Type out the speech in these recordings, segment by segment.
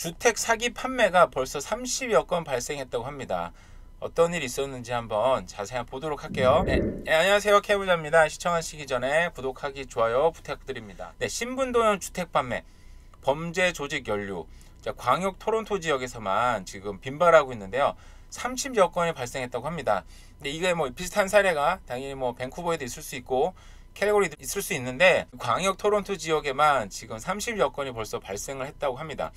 주택 사기 판매가 벌써 30여 건 발생했다고 합니다. 어떤 일이 있었는지 한번 자세히 보도록 할게요. 네, 안녕하세요. 캐부자입니다. 시청하시기 전에 구독하기, 좋아요 부탁드립니다. 네, 신분도용 주택 판매, 범죄 조직 연루. 광역 토론토 지역에서만 지금 빈발하고 있는데요. 30여 건이 발생했다고 합니다. 근데 이게 뭐 비슷한 사례가 당연히 뭐 밴쿠버에도 있을 수 있고 캘거리도 있을 수 있는데, 광역 토론토 지역에만 지금 30여 건이 벌써 발생을 했다고 합니다.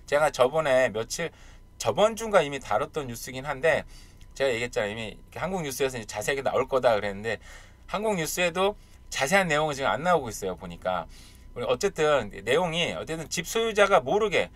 제가 저번 주인가 이미 다뤘던 뉴스긴 한데, 제가 얘기했잖아요. 이미 한국 뉴스에서 자세하게 나올 거다 그랬는데, 한국 뉴스에도 자세한 내용은 지금 안 나오고 있어요. 보니까 어쨌든 내용이 집 소유자가 모르게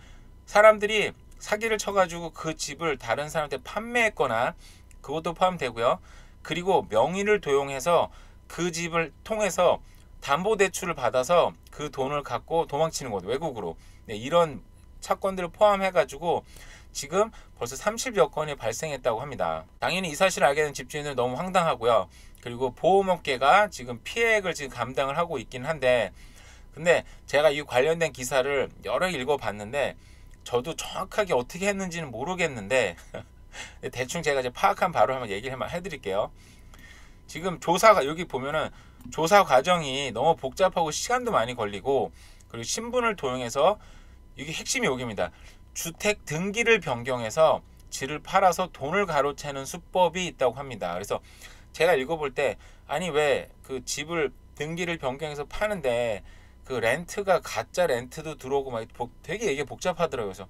사람들이 사기를 쳐가지고 그 집을 다른 사람한테 판매했거나, 그것도 포함되고요. 그리고 명의를 도용해서 그 집을 통해서 담보대출을 받아서 그 돈을 갖고 도망치는 거죠. 외국으로. 네, 이런 사건들을 포함해가지고 지금 벌써 30여 건이 발생했다고 합니다. 당연히 이 사실을 알게 된 집주인들은 너무 황당하고요. 그리고 보험업계가 지금 피해액을 지금 감당을 하고 있긴 한데, 근데 제가 이 관련된 기사를 여러 읽어봤는데 저도 정확하게 어떻게 했는지는 모르겠는데 대충 제가 이제 파악한 바로 한번 얘기를 해드릴게요. 지금 조사가, 여기 보면은 조사 과정이 너무 복잡하고 시간도 많이 걸리고, 그리고 신분을 도용해서, 이게 핵심이 여기입니다. 주택 등기를 변경해서 집을 팔아서 돈을 가로채는 수법이 있다고 합니다. 그래서 제가 읽어볼 때, 아니 왜 그 집을 등기를 변경해서 파는데 그 렌트가 가짜 렌트도 들어오고 막 되게 이게 복잡하더라고요. 그래서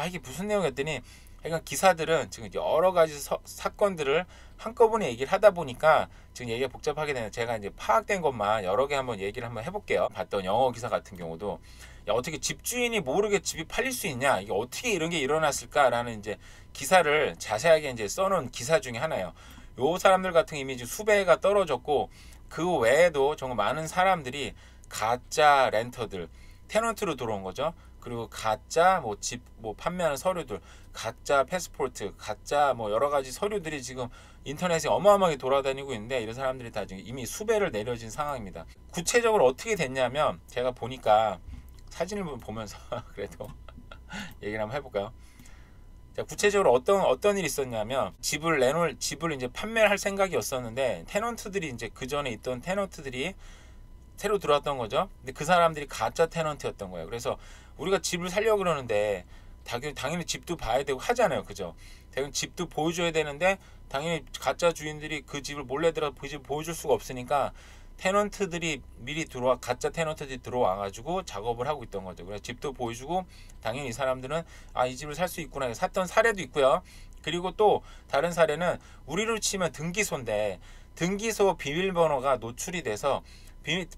이게 무슨 내용이었더니, 그러니까 기사들은 지금 여러 가지 사건들을 한꺼번에 얘기를 하다 보니까 지금 얘기가 복잡하게 되는, 제가 이제 파악된 것만 여러 개 한번 얘기를 한번 해볼게요. 봤던 영어 기사 같은 경우도, 야, 어떻게 집주인이 모르게 집이 팔릴 수 있냐, 이게 어떻게 이런 게 일어났을까라는 이제 기사를 자세하게 이제 써놓은 기사 중에 하나예요. 요 사람들 같은 이미지 수배가 떨어졌고, 그 외에도 정말 많은 사람들이 가짜 렌터들, 테넌트로 들어온 거죠. 그리고 가짜 집 판매하는 서류들, 가짜 패스포트, 가짜 여러 가지 서류들이 지금 인터넷에 어마어마하게 돌아다니고 있는데, 이런 사람들이 다 지금 이미 수배를 내려진 상황입니다. 구체적으로 어떻게 됐냐면, 제가 보니까 사진을 보면서 그래도 얘기를 한번 해볼까요? 자, 구체적으로 어떤 일이 있었냐면, 집을 이제 판매를 할 생각이었었는데, 테넌트들이 이제 그 전에 있던 테넌트들이 새로 들어왔던 거죠. 근데 그 사람들이 가짜 테넌트였던 거예요. 그래서 우리가 집을 살려고 그러는데 당연히 집도 봐야 되고 하잖아요. 그죠? 당연히 집도 보여줘야 되는데, 당연히 가짜 주인들이 그 집을 몰래 들어서 그 집을 보여줄 수가 없으니까 테넌트들이 미리 가짜 테넌트들이 들어와가지고 작업을 하고 있던 거죠. 그래서 집도 보여주고, 당연히 이 사람들은 이 집을 살 수 있구나 샀던 사례도 있고요. 그리고 또 다른 사례는, 우리로 치면 등기소인데, 등기소 비밀번호가 노출이 돼서,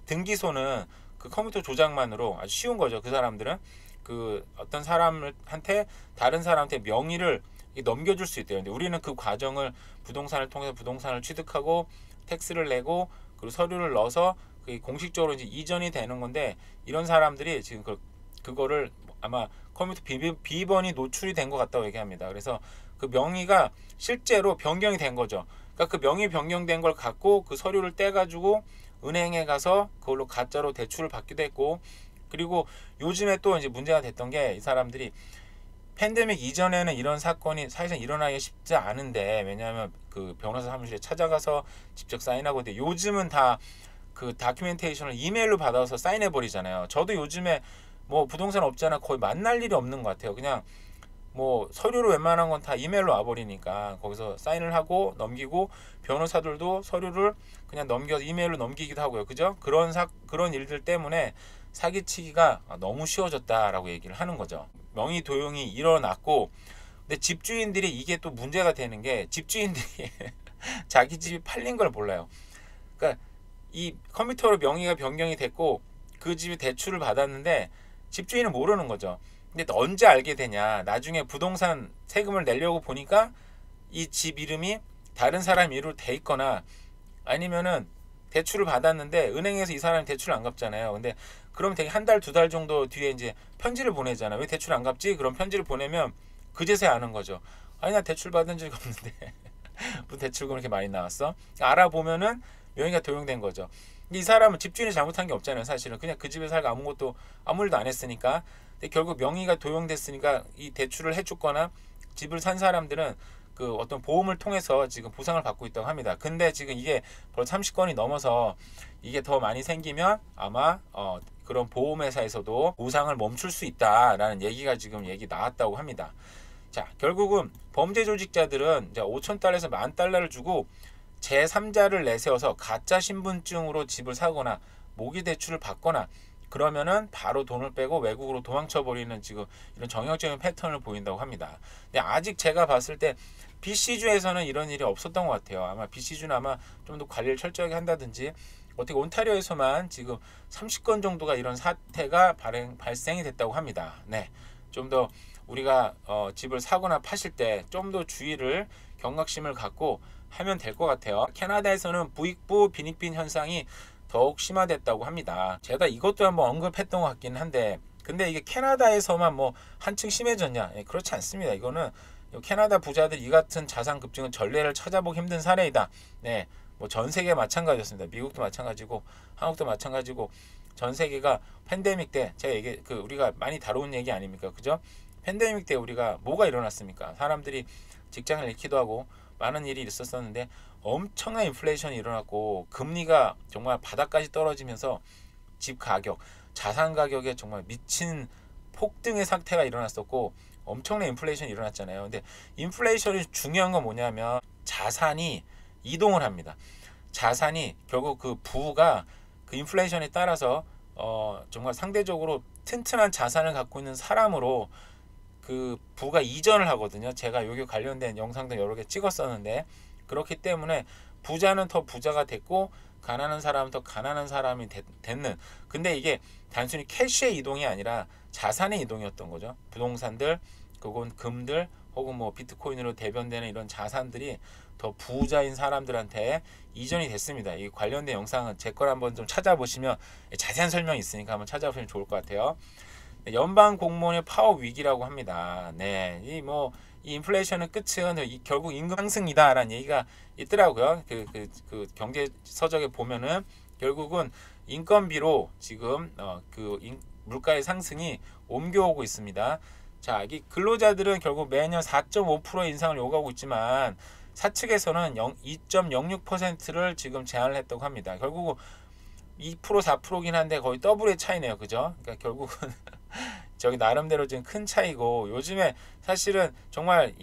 등기소는 그 컴퓨터 조작만으로 아주 쉬운 거죠. 그 사람들은 그 어떤 사람한테, 다른 사람한테 명의를 넘겨줄 수 있대요. 근데 우리는 그 과정을 부동산을 통해서 부동산을 취득하고 텍스를 내고, 그리고 서류를 넣어서 그게 공식적으로 이제 이전이 되는 건데, 이런 사람들이 지금 그거를 아마 컴퓨터 비번이 노출이 된 것 같다고 얘기합니다. 그래서 그 명의가 실제로 변경이 된 거죠. 그러니까 그 명의 변경된 걸 갖고 그 서류를 떼가지고 은행에 가서 그걸로 가짜로 대출을 받기도 했고, 그리고 요즘에 또 이제 문제가 됐던 게, 이 사람들이 팬데믹 이전에는 이런 사건이 사실상 일어나기 쉽지 않은데, 왜냐하면 그 변호사 사무실에 찾아가서 직접 사인하고, 근데 요즘은 다 그 다큐멘테이션을 이메일로 받아서 사인해 버리잖아요. 저도 요즘에 부동산 업자나 거의 만날 일이 없는 것 같아요. 그냥 서류로 웬만한 건 다 이메일로 와버리니까 거기서 사인을 하고 넘기고, 변호사들도 서류를 그냥 넘겨서 이메일로 넘기기도 하고요. 그죠? 그런 일들 때문에 사기치기가 너무 쉬워졌다라고 얘기를 하는 거죠. 명의 도용이 일어났고, 근데 집주인들이, 이게 또 문제가 되는 게, 집주인들이 자기 집이 팔린 걸 몰라요. 그러니까 이 컴퓨터로 명의가 변경이 됐고 그 집이 대출을 받았는데 집주인은 모르는 거죠. 근데 언제 알게 되냐, 나중에 부동산 세금을 내려고 보니까 이 집 이름이 다른 사람 이름으로 돼 있거나, 아니면은 대출을 받았는데 은행에서 이 사람이 대출을 안 갚잖아요. 근데 그럼 되게 한 달, 두 달 정도 뒤에 이제 편지를 보내잖아. 왜 대출 안 갚지? 그럼 편지를 보내면 그제서야 아는 거죠. 아니, 나 대출 받은 적이 없는데 무슨 대출금 이렇게 많이 나왔어? 알아보면은 명의가 도용된 거죠. 이 사람은 집주인이 잘못한 게 없잖아요. 사실은 그냥 그 집에 살고 아무 일도 안 했으니까. 근데 결국 명의가 도용됐으니까 이 대출을 해줬거나 집을 산 사람들은 그 어떤 보험을 통해서 지금 보상을 받고 있다고 합니다. 근데 지금 이게 벌써 30건이 넘어서 이게 더 많이 생기면 아마 그런 보험회사에서도 보상을 멈출 수 있다라는 얘기가 지금 나왔다고 합니다. 자, 결국은 범죄 조직자들은 이제 5,000달러에서 10,000달러를 주고 제3자를 내세워서 가짜 신분증으로 집을 사거나 모기 대출을 받거나 그러면은 바로 돈을 빼고 외국으로 도망쳐 버리는 지금 이런 정형적인 패턴을 보인다고 합니다. 근데 아직 제가 봤을 때 BC주에서는 이런 일이 없었던 것 같아요. 아마 BC주는 아마 좀 더 관리를 철저하게 한다든지 어떻게 온타리오에서만 지금 30건 정도가 이런 사태가 발생이 됐다고 합니다. 네, 좀 더 우리가 집을 사거나 파실 때 좀 더 주의를 경각심을 갖고 하면 될 것 같아요. 캐나다에서는 부익부 빈익빈 현상이 더욱 심화됐다고 합니다. 제가 이것도 한번 언급했던 것 같긴 한데 근데 이게 캐나다에서만 뭐 한층 심해졌냐? 예, 그렇지 않습니다. 이거는 캐나다 부자들 이 같은 자산 급증은 전례를 찾아보기 힘든 사례이다. 네, 뭐 전 세계 마찬가지였습니다. 미국도 마찬가지고 한국도 마찬가지고 전 세계가 팬데믹 때 제가 우리가 많이 다룬 얘기 아닙니까? 그죠? 팬데믹 때 우리가 뭐가 일어났습니까? 사람들이 직장을 잃기도 하고 많은 일이 있었었는데 엄청난 인플레이션이 일어났고 금리가 정말 바닥까지 떨어지면서 집 가격, 자산 가격에 정말 미친 폭등의 상태가 일어났었고 엄청난 인플레이션이 일어났잖아요. 근데 인플레이션이 중요한 건 뭐냐면 자산이 이동을 합니다. 자산이 결국 그 부가 그 인플레이션에 따라서 정말 상대적으로 튼튼한 자산을 갖고 있는 사람으로 그 부가 이전을 하거든요. 제가 여기 관련된 영상도 여러 개 찍었었는데 그렇기 때문에 부자는 더 부자가 됐고 가난한 사람은 더 가난한 사람이 됐는 근데 이게 단순히 캐시의 이동이 아니라 자산의 이동이었던 거죠. 부동산들, 그건 금들 혹은 뭐 비트코인으로 대변되는 이런 자산들이 더 부자인 사람들한테 이전이 됐습니다. 이 관련된 영상은 제 걸 한번 좀 찾아보시면 자세한 설명이 있으니까 한번 찾아보시면 좋을 것 같아요. 연방 공무원의 파업 위기라고 합니다. 네, 이 인플레이션의 끝은 결국 임금 상승이다라는 얘기가 있더라고요. 그 경제 서적에 보면은 결국은 인건비로 지금 물가의 상승이 옮겨오고 있습니다. 자, 이 근로자들은 결국 매년 4.5% 인상을 요구하고 있지만 사측에서는 2.06%를 지금 제안을 했다고 합니다. 결국 2% 4%긴 한데 거의 더블의 차이네요. 그죠? 그러니까 결국은 저기 나름대로 지금 큰 차이고 요즘에 사실은 정말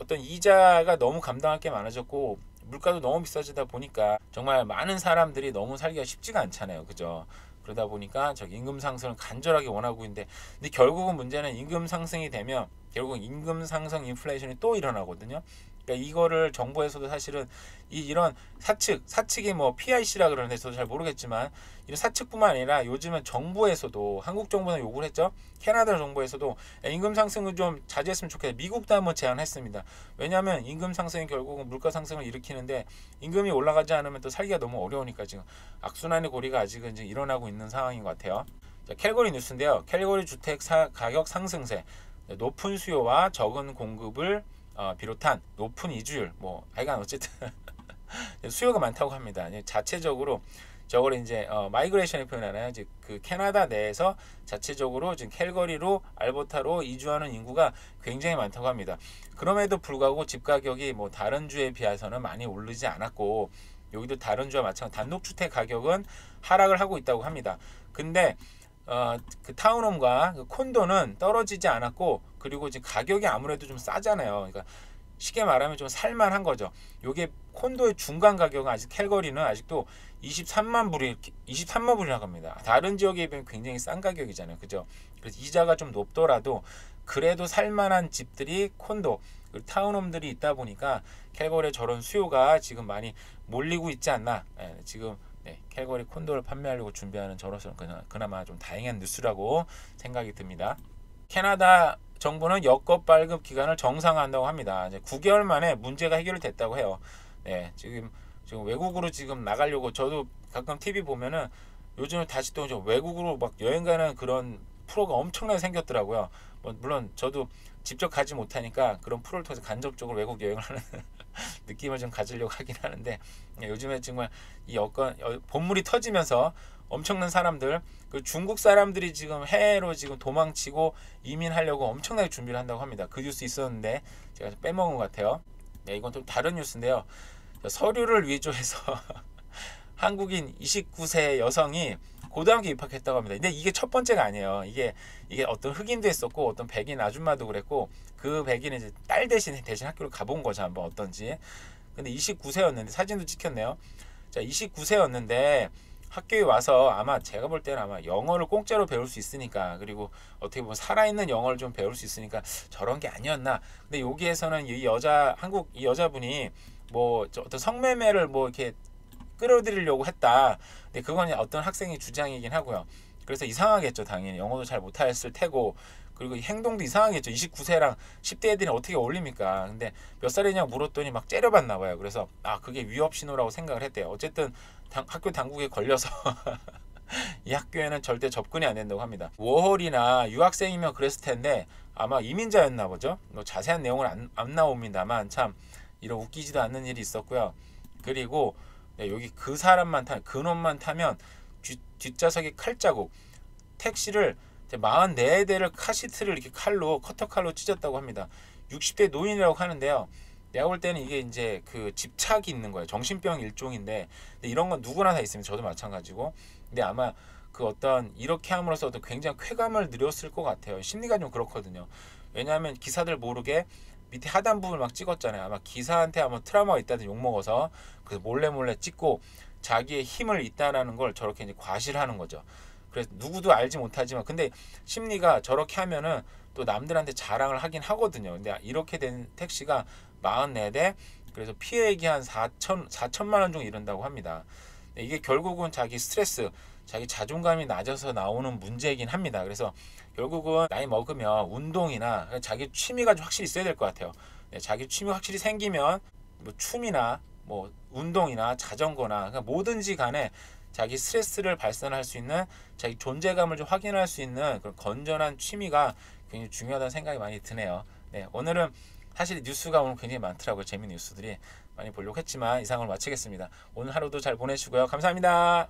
어떤 이자가 너무 감당할 게 많아졌고 물가도 너무 비싸지다 보니까 정말 많은 사람들이 너무 살기가 쉽지가 않잖아요. 그죠? 그러다 보니까 저기 임금 상승을 간절하게 원하고 있는데 근데 결국은 문제는 임금 상승이 되면 결국 임금 상승 인플레이션이 또 일어나거든요. 그러니까 이거를 정부에서도 사실은 이런 사측이 뭐 PIC라 그러는데 저도 잘 모르겠지만 이런 사측뿐만 아니라 요즘은 정부에서도 한국 정부는 요구를 했죠. 캐나다 정부에서도 임금 상승을 좀 자제했으면 좋겠다. 미국도 한번 제안했습니다. 왜냐하면 임금 상승이 결국은 물가 상승을 일으키는데 임금이 올라가지 않으면 또 살기가 너무 어려우니까 지금 악순환의 고리가 아직은 이제 일어나고 있는 상황인 것 같아요. 자, 캘거리 뉴스인데요. 캘거리 주택 가격 상승세, 높은 수요와 적은 공급을 비롯한 높은 이주율, 하여간 어쨌든 수요가 많다고 합니다. 자체적으로 저걸 이제 마이그레이션을 표현하나요? 이제 그 캐나다 내에서 자체적으로 지금 캘거리로 알버타로 이주하는 인구가 굉장히 많다고 합니다. 그럼에도 불구하고 집 가격이 다른 주에 비해서는 많이 오르지 않았고 여기도 다른 주와 마찬가지 단독주택 가격은 하락을 하고 있다고 합니다. 근데 그 타운홈과 그 콘도는 떨어지지 않았고 그리고 지금 가격이 아무래도 좀 싸잖아요. 그러니까 쉽게 말하면 좀 살만한 거죠. 요게 콘도의 중간 가격은 아직 캘거리는 아직도 23만 불이라고 합니다. 다른 지역에 비하면 굉장히 싼 가격이잖아요. 그죠? 그래서 이자가 좀 높더라도 그래도 살만한 집들이 콘도, 타운홈들이 있다 보니까 캘거리에 저런 수요가 지금 많이 몰리고 있지 않나. 지금 캘거리 콘도를 판매하려고 준비하는 저로서는 그나마 좀 다행한 뉴스라고 생각이 듭니다. 캐나다 정부는 여권 발급 기간을 정상화한다고 합니다. 이제 9개월 만에 문제가 해결됐다고 해요. 네, 지금 외국으로 지금 나가려고 저도 가끔 TV 보면은 요즘은 다시 또 외국으로 막 여행 가는 그런 프로가 엄청나게 생겼더라고요. 물론 저도 직접 가지 못하니까 그런 프로를 통해서 간접적으로 외국 여행을 하는 느낌을 좀 가지려고 하긴 하는데 요즘에 정말 이 여권 본물이 터지면서 엄청난 사람들, 그 중국 사람들이 지금 해외로 지금 도망치고 이민하려고 엄청나게 준비를 한다고 합니다. 그 뉴스 있었는데 제가 빼먹은 것 같아요. 네, 이건 좀 다른 뉴스인데요. 서류를 위조해서 한국인 29세 여성이 고등학교 입학했다고 합니다. 근데 이게 첫 번째가 아니에요. 이게 어떤 흑인도 했었고 어떤 백인 아줌마도 그랬고, 그 백인은 이제 딸 대신 학교를 가본 거죠. 한번 어떤지. 근데 29세였는데 사진도 찍혔네요. 자, 29세였는데 학교에 와서 아마 제가 볼 때는 아마 영어를 공짜로 배울 수 있으니까, 그리고 어떻게 보면 살아있는 영어를 좀 배울 수 있으니까 저런 게 아니었나. 근데 여기에서는 한국 이 여자분이 뭐 어떤 성매매를 뭐 이렇게 끌어들이려고 했다. 근데 그건 어떤 학생의 주장이긴 하고요. 그래서 이상하겠죠. 당연히 영어도 잘 못했을 테고, 그리고 행동도 이상하겠죠. 29세랑 10대 애들이 어떻게 어울립니까? 근데 몇 살이냐고 물었더니 막 째려봤나 봐요. 그래서 그게 위협 신호라고 생각을 했대요. 어쨌든 학교 당국에 걸려서 이 학교에는 절대 접근이 안 된다고 합니다. 워홀이나 유학생이면 그랬을 텐데 아마 이민자였나 보죠. 뭐 자세한 내용은 안 나옵니다만 참 이런 웃기지도 않는 일이 있었고요. 그리고 여기 그놈만 타면 뒷좌석에 칼자국, 택시를 44대를 카시트를 이렇게 커터칼로 찢었다고 합니다. 60대 노인이라고 하는데요. 내가 볼 때는 이게 이제 그 집착이 있는 거예요. 정신병 일종인데, 근데 이런 건 누구나 다 있으면 저도 마찬가지고. 근데 아마 그 어떤 이렇게 함으로써 어떤 굉장히 쾌감을 누렸을 것 같아요. 심리가 좀 그렇거든요. 왜냐하면 기사들 모르게 밑에 하단부분을 막 찍었잖아요. 아마 기사한테 아마 트라우마가 있다든 욕먹어서 그래서 몰래 찍고 자기의 힘을 있다라는 걸 저렇게 이제 과시하는 거죠. 그래서 누구도 알지 못하지만, 근데 심리가 저렇게 하면은 또 남들한테 자랑을 하긴 하거든요. 근데 이렇게 된 택시가 44대, 그래서 피해액이 한 4천만 원 정도 이른다고 합니다. 이게 결국은 자기 스트레스, 자기 자존감이 낮아서 나오는 문제이긴 합니다. 그래서 결국은 나이 먹으면 운동이나 자기 취미가 좀 확실히 있어야 될 것 같아요. 자기 취미가 확실히 생기면 뭐 춤이나 뭐 운동이나 자전거나 그러니까 뭐든지 간에 자기 스트레스를 발산할 수 있는, 자기 존재감을 좀 확인할 수 있는 그런 건전한 취미가 굉장히 중요하다는 생각이 많이 드네요. 네, 오늘은 사실 뉴스가 오늘 굉장히 많더라고요. 재미있는 뉴스들이 많이 보려고 했지만 이상으로 마치겠습니다. 오늘 하루도 잘 보내시고요. 감사합니다.